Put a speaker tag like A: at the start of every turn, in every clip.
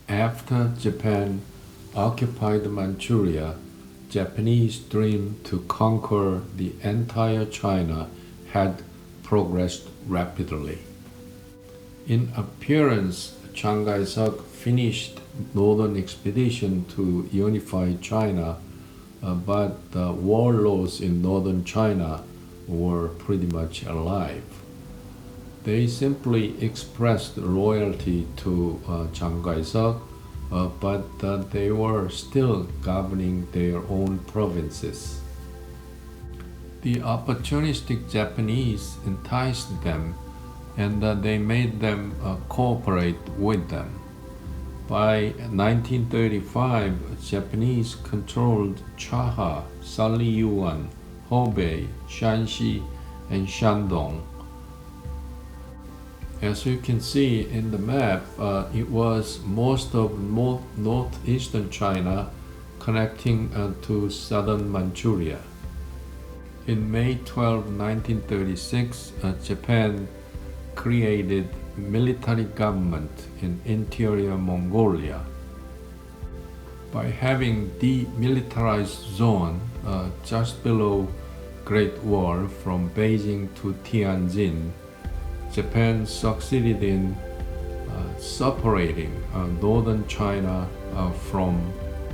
A: After Japan occupied Manchuria, Japanese dream to conquer the entire China had progressed rapidly. In appearance, Chiang Kai-shek finished northern expedition to unify China, but the warlords in northern China were pretty much alive. They simply expressed loyalty to Chiang Kai-shek, but they were still governing their own provinces. The opportunistic Japanese enticed them, and they made them cooperate with them. By 1935, Japanese controlled Chaha, Shanli-Yuan, Hebei, Shanxi, and Shandong. As you can see in the map, it was most of northeastern China connecting to southern Manchuria. In May 12, 1936, Japan created military government in interior Mongolia. By having demilitarized zone just below Great Wall from Beijing to Tianjin, Japan succeeded in separating northern China from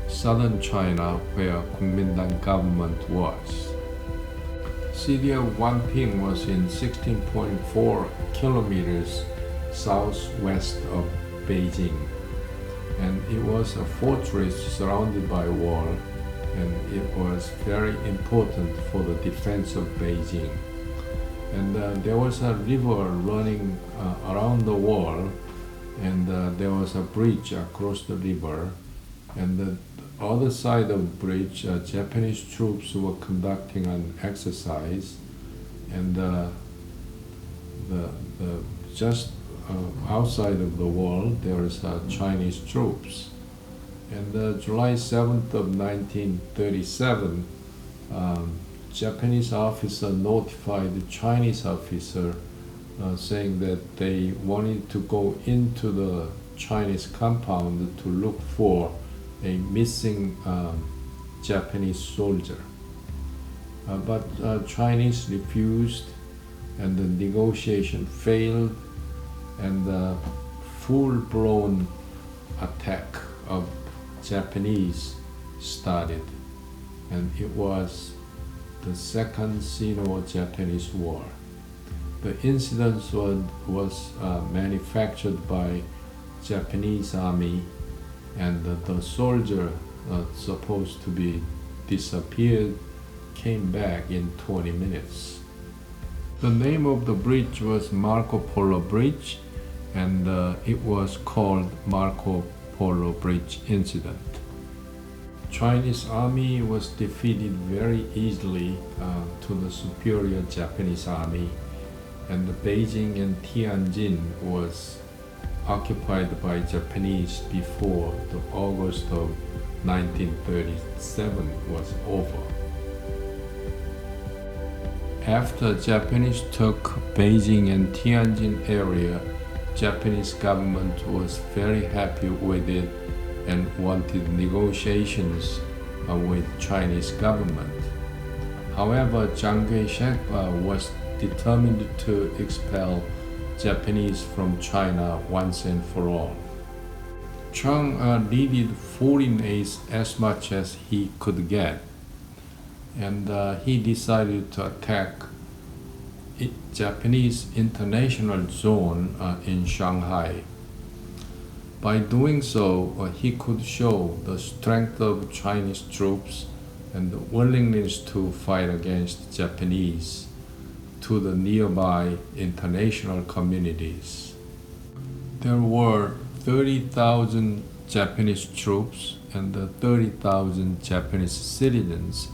A: southern China where Kuomintang government was. City of Wanping was in 16.4 kilometers southwest of Beijing, and it was a fortress surrounded by a wall, and it was very important for the defense of Beijing. And there was a river running around the wall, and there was a bridge across the river, and the other side of the bridge, Japanese troops were conducting an exercise, and just outside of the wall there is Chinese troops. And July 7th of 1937, Japanese officer notified the Chinese officer saying that they wanted to go into the Chinese compound to look for a missing Japanese soldier. But Chinese refused, and the negotiation failed, and the full-blown attack of Japanese started, and it was the Second Sino-Japanese War. The incident was manufactured by Japanese army, and the soldier supposed to be disappeared came back in 20 minutes. The name of the bridge was Marco Polo Bridge, and it was called Marco Polo Bridge Incident. Chinese army was defeated very easily to the superior Japanese army, and Beijing and Tianjin was occupied by Japanese before the August of 1937 was over. After Japanese took Beijing and Tianjin area, Japanese government was very happy with it and wanted negotiations with Chinese government. However, Chiang Kai-shek was determined to expel Japanese from China once and for all. Chiang needed foreign aid as much as he could get, and he decided to attack Japanese international zone in Shanghai. By doing so, he could show the strength of Chinese troops and the willingness to fight against Japanese to the nearby international communities. There were 30,000 Japanese troops and 30,000 Japanese citizens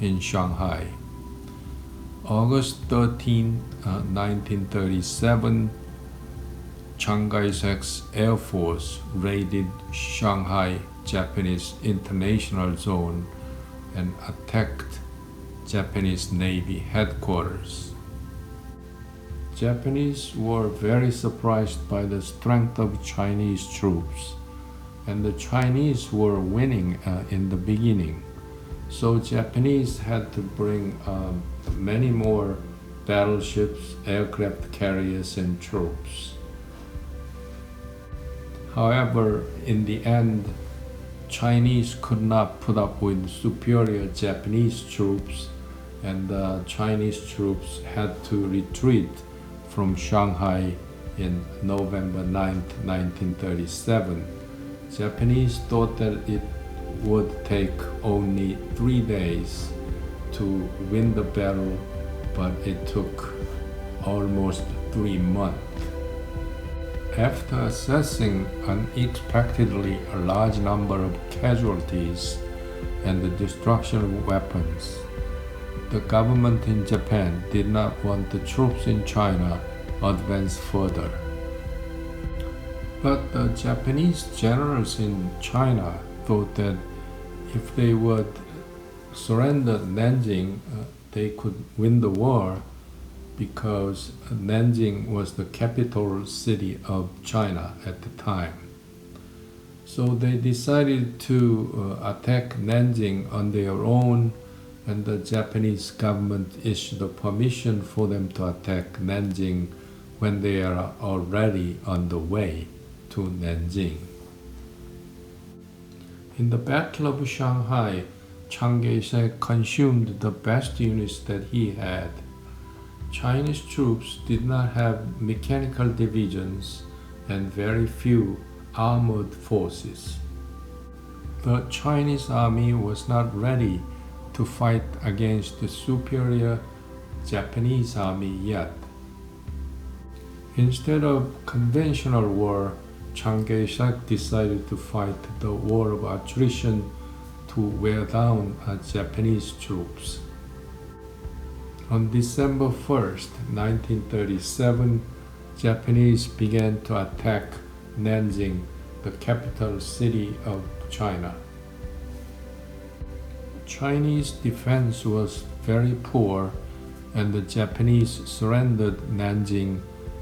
A: in Shanghai. August 13, 1937, Chiang Kai-shek's Air Force raided Shanghai Japanese International Zone and attacked Japanese Navy headquarters. Japanese were very surprised by the strength of Chinese troops, and the Chinese were winning in the beginning. So Japanese had to bring many more battleships, aircraft carriers, and troops. However, in the end, Chinese could not put up with superior Japanese troops, and the Chinese troops had to retreat from Shanghai in November 9, 1937. Japanese thought that it would take only 3 days to win the battle, but it took almost 3 months. After assessing unexpectedly a large number of casualties and the destruction of weapons, the government in Japan did not want the troops in China advance further. But the Japanese generals in China thought that if they would surrender Nanjing, they could win the war, because Nanjing was the capital city of China at the time. So they decided to attack Nanjing on their own, and the Japanese government issued a permission for them to attack Nanjing when they are already on the way to Nanjing. In the Battle of Shanghai, Chiang Kai-shek consumed the best units that he had. Chinese troops did not have mechanical divisions and very few armored forces. The Chinese army was not ready to fight against the superior Japanese army yet. Instead of conventional war, Chiang Kai-shek decided to fight the war of attrition to wear down Japanese troops. On December 1st, 1937, Japanese began to attack Nanjing, the capital city of China. Chinese defense was very poor, and the Japanese surrendered Nanjing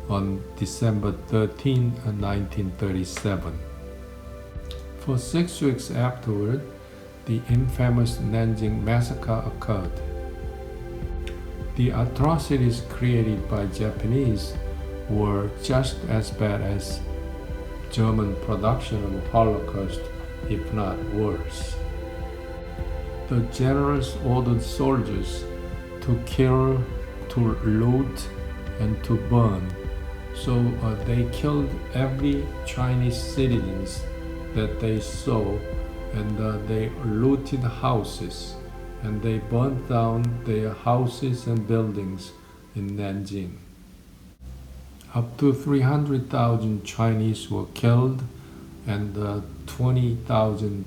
A: on December 13, 1937. For 6 weeks afterward, the infamous Nanjing Massacre occurred. The atrocities created by Japanese were just as bad as German production of Holocaust, if not worse. The generals ordered soldiers to kill, to loot, and to burn. So they killed every Chinese citizens that they saw, and they looted houses, and they burned down their houses and buildings in Nanjing. Up to 300,000 Chinese were killed, and 20,000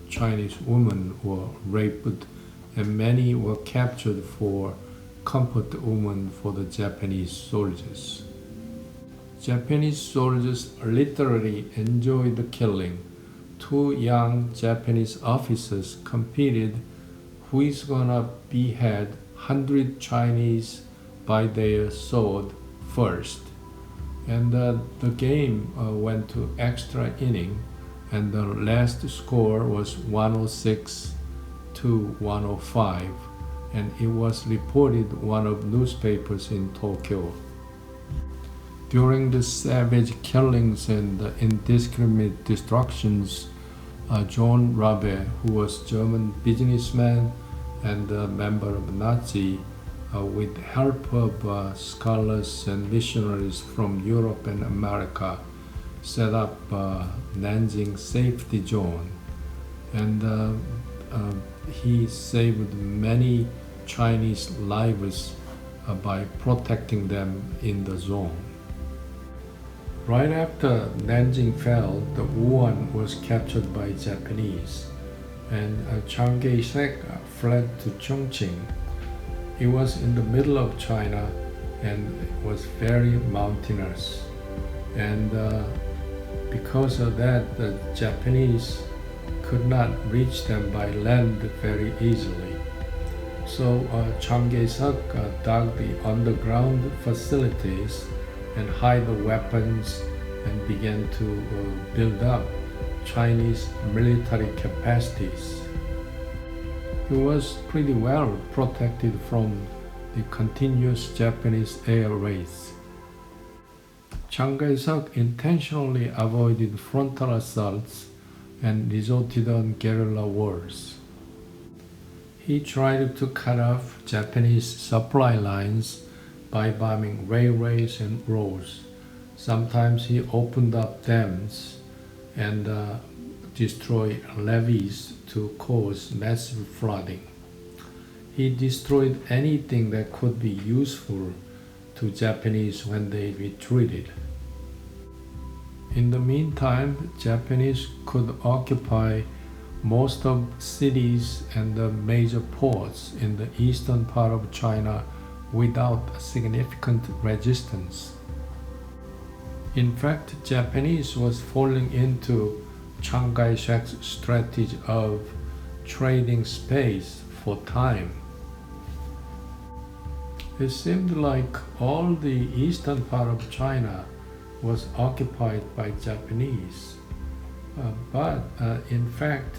A: Chinese women were raped, and many were captured for comfort women for the Japanese soldiers. Japanese soldiers literally enjoyed the killing. 2 young Japanese officers competed who is gonna behead 100 Chinese by their sword first. And the game went to extra inning, and the last score was 106 to 105, and it was reported one of newspapers in Tokyo. During the savage killings and indiscriminate destructions, John Rabe, who was German businessman and a member of Nazi, with help of scholars and missionaries from Europe and America, set up Nanjing Safety Zone, and he saved many Chinese lives by protecting them in the zone. Right after Nanjing fell, the Wuhan was captured by Japanese, and Chiang Kai-shek fled to Chongqing. It was in the middle of China, and it was very mountainous, and because of that, the Japanese could not reach them by land very easily. So Chiang Kai-shek dug the underground facilities and hide the weapons and began to build up Chinese military capacities. It was pretty well protected from the continuous Japanese air raids. Chiang Kai-shek intentionally avoided frontal assaults and resorted on guerrilla wars. He tried to cut off Japanese supply lines by bombing railways and roads. Sometimes he opened up dams and destroyed levees to cause massive flooding. He destroyed anything that could be useful to Japanese when they retreated. In the meantime, Japanese could occupy most of cities and the major ports in the eastern part of China without significant resistance. In fact, Japanese was falling into Chiang Kai-shek's strategy of trading space for time. It seemed like all the eastern part of China was occupied by Japanese. But in fact,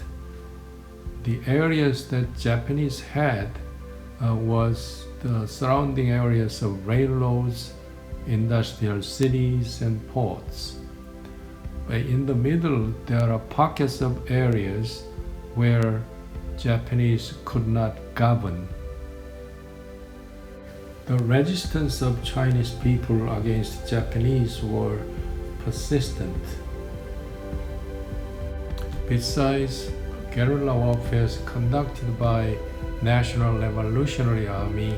A: the areas that Japanese had was the surrounding areas of railroads, industrial cities, and ports. But in the middle, there are pockets of areas where Japanese could not govern. The resistance of Chinese people against Japanese were persistent. Besides, guerrilla warfare conducted by National Revolutionary Army,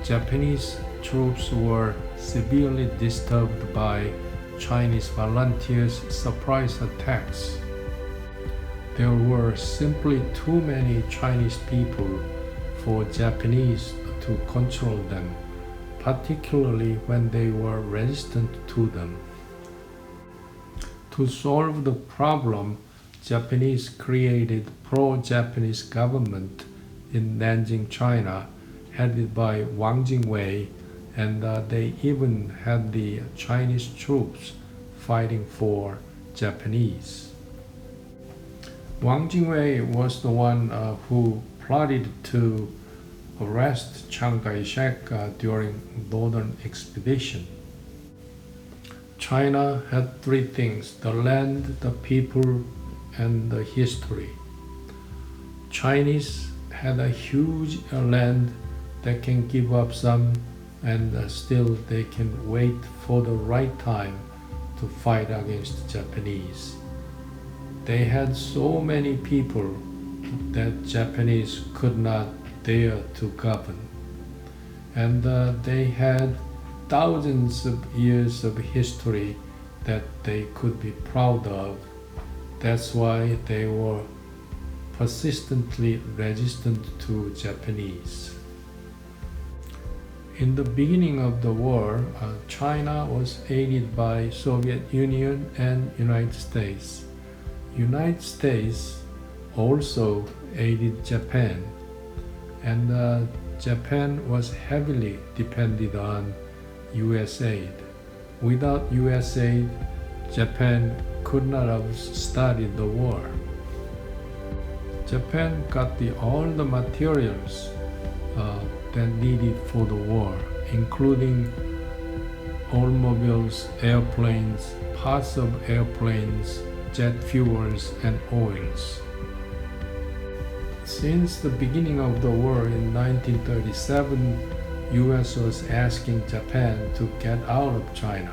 A: Japanese troops were severely disturbed by Chinese volunteers' surprise attacks. There were simply too many Chinese people for Japanese to control them, particularly when they were resistant to them. To solve the problem, Japanese created pro-Japanese government in Nanjing, China, headed by Wang Jingwei, and they even had the Chinese troops fighting for Japanese. Wang Jingwei was the one who plotted to arrest Chiang Kai-shek during Northern Expedition. China had three things: the land, the people, and the history. Chinese had a huge land that can give up some, and still they can wait for the right time to fight against Japanese. They had so many people that Japanese could not dare to govern. And they had thousands of years of history that they could be proud of. That's why they were persistently resistant to Japanese. In the beginning of the war, China was aided by Soviet Union and United States. United States also aided Japan, and Japan was heavily dependent on US aid. Without US aid, Japan could not have started the war. Japan got all the materials that needed for the war, including automobiles, airplanes, parts of airplanes, jet fuels, and oils. Since the beginning of the war in 1937, US was asking Japan to get out of China.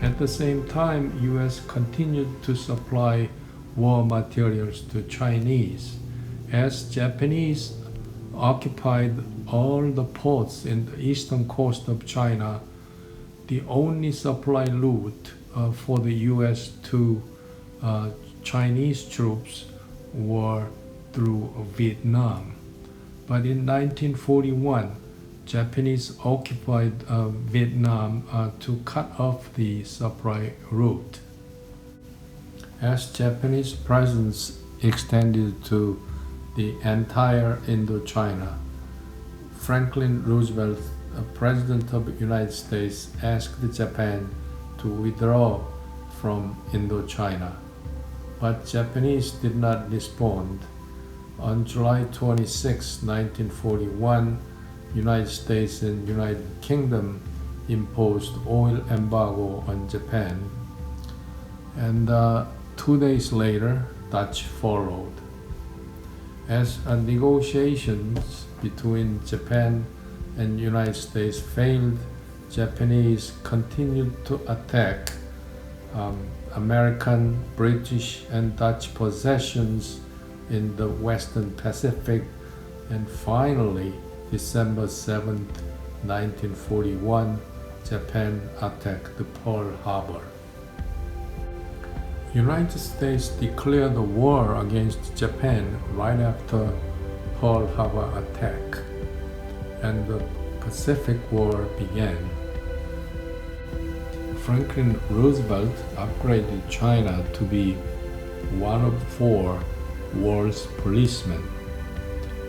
A: At the same time, US continued to supply war materials to Chinese. As Japanese occupied all the ports in the eastern coast of China, the only supply route for the US to Chinese troops were through Vietnam. But in 1941, Japanese occupied Vietnam to cut off the supply route. As Japanese presence extended to the entire Indochina, Franklin Roosevelt, President of the United States, asked Japan to withdraw from Indochina, but Japanese did not respond. On July 26, 1941, United States and United Kingdom imposed oil embargo on Japan, and 2 days later, Dutch followed. As negotiations between Japan and United States failed, Japanese continued to attack American, British, and Dutch possessions in the Western Pacific, and finally, December 7, 1941, Japan attacked Pearl Harbor. United States declared a war against Japan right after Pearl Harbor attack, and the Pacific War began. Franklin Roosevelt upgraded China to be one of 4 world's policemen.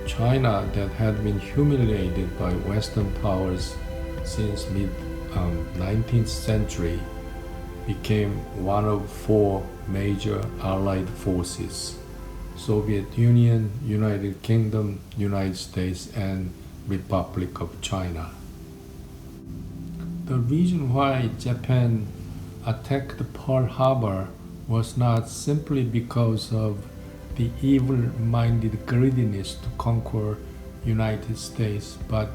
A: China, that had been humiliated by Western powers since mid-19th century, became one of 4 major Allied forces: Soviet Union, United Kingdom, United States, and Republic of China. The reason why Japan attacked Pearl Harbor was not simply because of the evil-minded greediness to conquer United States, but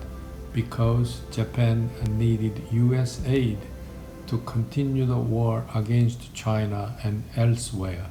A: because Japan needed US aid to continue the war against China and elsewhere.